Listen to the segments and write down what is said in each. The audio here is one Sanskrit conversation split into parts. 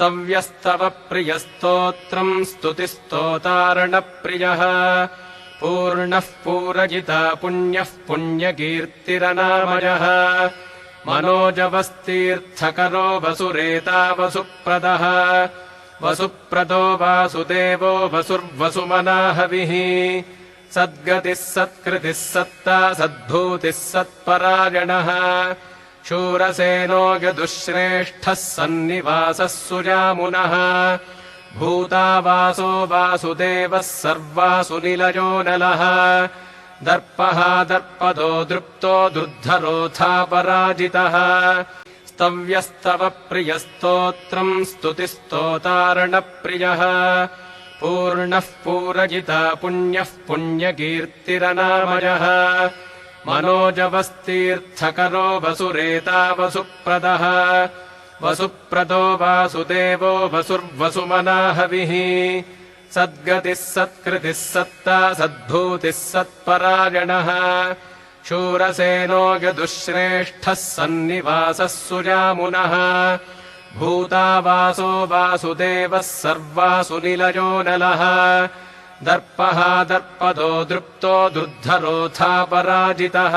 स्तव्यस्तव प्रियस्तोत्रम् स्तुतिस्तोतारणप्रियः पूर्णः पूरजिता पुण्यः पुण्यकीर्तिरनामयः मनोजवस्तीर्थकरो वसुरेता वसुप्रदः वसुप्रदो वासुदेवो वसुर्वसुमनाहविः सद्गतिः सत्कृतिः सत्ता सद्भूतिः सत्परायणः शूरसेनो यदुश्रेष्ठः सन्निवासः सुजामुनः भूतावासो वासुदेवः सर्वासु निलयो नलः दर्पः दर्पदो दृप्तो दुर्धरोऽथापराजितः स्तव्यस्तव प्रियस्तोत्रम् स्तुतिस्तोतारणप्रियः पूर्णः पूरजिता पुण्यः पुण्यकीर्तिरनामयः मनोजवस्तीर्थकरो वसुरेता वसुप्रदः वसुप्रदो वासुदेवो वसुर्वसुमनाहविः सद्गतिः सत्कृतिः सत्ता सद्भूतिः सत्परायणः शूरसेनो यदुश्रेष्ठः सन्निवासः सुजामुनः भूतावासो वासुदेवः सर्वासु निलयो नलः दर्पः दर्पदो दृप्तो दुर्धरोऽथापराजितः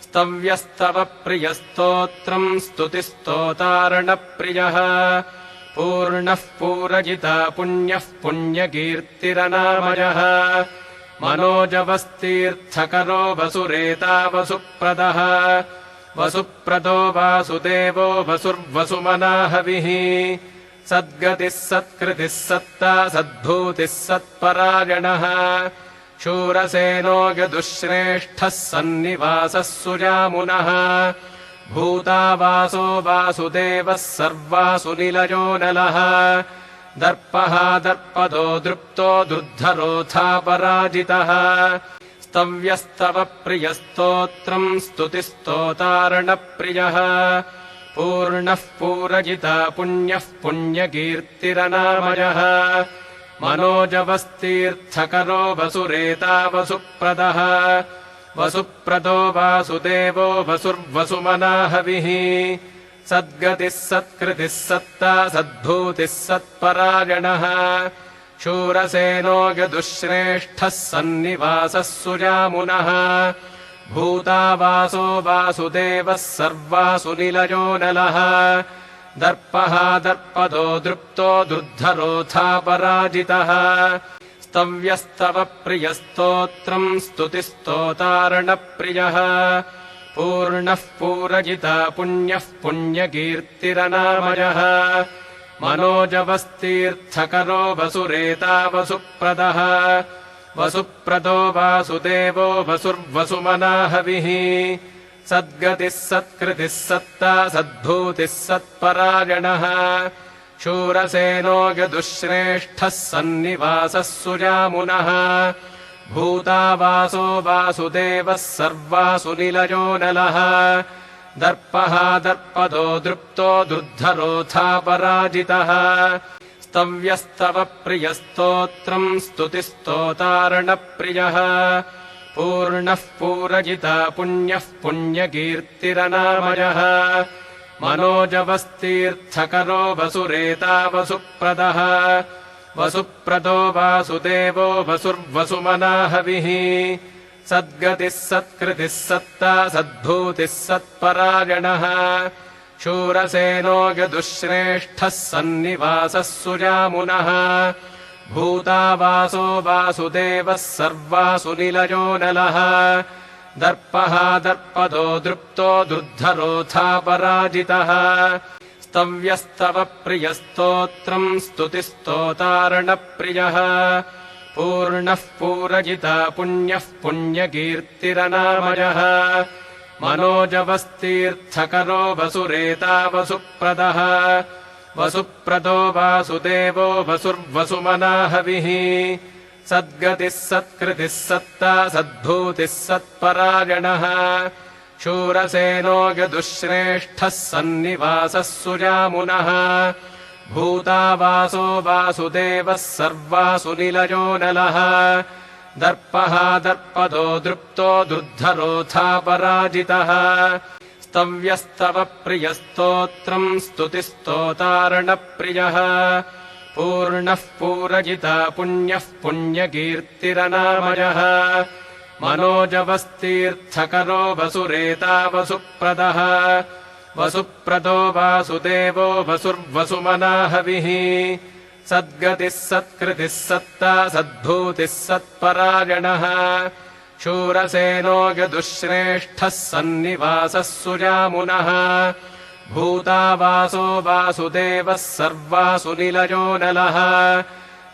स्तव्यस्तव प्रियस्तोत्रम् स्तुतिस्तोतारणप्रियः पूर्णः पूरजिता पुण्यः पुण्यकीर्तिरनामयः मनोजवस्तीर्थकरो वसुरेता वसुप्रदः वसुप्रदो वासुदेवो वसुर्वसुमनाहविः सद्गतिः सत्कृतिः सत्ता सद्भूतिः सत्परायणः शूरसेनो यदुश्रेष्ठः सन्निवासः सुजामुनः भूतावासो वासुदेवः सर्वासु निलयो नलः दर्पः दर्पदो दृप्तो दुर्धरोऽथापराजितः स्तव्यस्तव प्रियस्तोत्रम् स्तुतिस्तोतारणप्रियः पूर्णः पूरजिता पुण्यः पुण्यकीर्तिरनामयः मनोजवस्तीर्थकरो वसुरेता वसुप्रदः वसुप्रदो वासुदेवो वसुर्वसुमनाहविः सद्गतिः सत्कृतिः सत्ता सद्भूतिः सत्परायणः शूरसेनो यदुश्रेष्ठः सन्निवासः सुजामुनः भूतावासो वासुदेवः सर्वासु निलयो नलः दर्पः दर्पदो दृप्तो दुर्धरोऽथापराजितः स्तव्यस्तव प्रियस्तोत्रम् स्तुतिस्तोतारणप्रियः पूर्णः पूरजिता पुण्यः पुण्यकीर्तिरनामयः मनोजवस्तीर्थकरो वसुरेता वसुप्रदः वसुप्रदो वासुदेवो वसुर्वसुमनाहविः सद्गतिः सत्कृतिः सत्ता सद्भूतिः सत्परायणः शूरसेनो यदुश्रेष्ठः सन्निवासः सुजामुनः भूतावासो वासुदेवः सर्वासु निलयो नलः दर्पः दर्पदो दृप्तो दुर्धरोऽथापराजितः स्तव्यस्तव प्रियस्तोत्रम् स्तुतिस्तोतारणप्रियः पूर्णः पूरजिता पुण्यः पुण्यकीर्तिरनामयः मनोजवस्तीर्थकरो वसुरेता वसुप्रदः वसुप्रदो वासुदेवो वसुर्वसुमनाहविः सद्गतिः सत्कृतिः सत्ता सद्भूतिः सत्परायणः शूरसेनो यदुश्रेष्ठः सन्निवासः सुजामुनः भूतावासो वासुदेवः सर्वासु निलयो नलः दर्पः दर्पदो दृप्तो दुर्धरोऽथापराजितः स्तव्यस्तव प्रियस्तोत्रम् स्तुतिस्तोतारणप्रियः पूर्णः पूरजिता पुण्यः पुण्यकीर्तिरनामयः मनोजवस्तीर्थकरो वसुरेता वसुप्रदः वसुप्रदो वासुदेवो वसुर्वसुमनाहविः सद्गतिः सत्कृतिः सत्ता सद्भूतिः सत्परायणः शूरसेनो यदुश्रेष्ठः सन्निवासः सुजामुनः भूतावासो वासुदेवः सर्वासु निलयो नलः दर्पः दर्पदो दृप्तो दुर्धरोऽथापराजितः स्तव्यस्तव प्रियस्तोत्रम् स्तुतिस्तोतारणप्रियः पूर्णः पूरजिता पुण्यः पुण्यकीर्तिरनामयः मनोजवस्तीर्थकरो वसुरेता वसुप्रदः वसुप्रदो वासुदेवो वसुर्वसुमनाहविः सद्गतिः सत्कृतिः सत्ता सद्भूतिः सत्परायणः शूरसेनो यदुश्रेष्ठः सन्निवासः सुजामुनः भूतावासो वासुदेवः सर्वासु निलयो नलः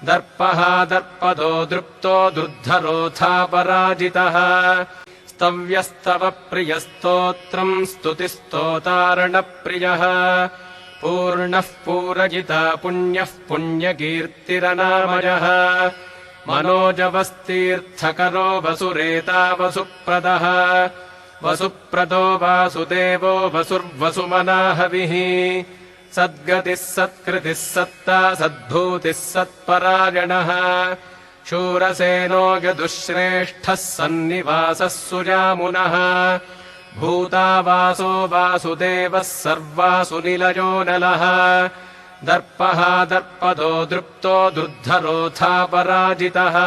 दर्पः दर्पदो दृप्तो दुर्धरोऽथापराजितः स्तव्यस्तव प्रियस्तोत्रम् स्तुतिस्तोतारणप्रियः पूर्णः पूरजिता पुण्यः पुण्यकीर्तिरनामयः मनोजवस्तीर्थकरो वसुरेता वसुप्रदः वसुप्रदो वासुदेवो वसुर्वसुमनाहविः सद्गतिः सत्कृतिः सत्ता सद्भूतिः सत्परायणः शूरसेनो यदुश्रेष्ठः सन्निवासः सुजामुनः भूतावासो वासुदेवः सर्वासु निलयो नलः दर्पः दर्पदो दृप्तो दुर्धरोऽथापराजितः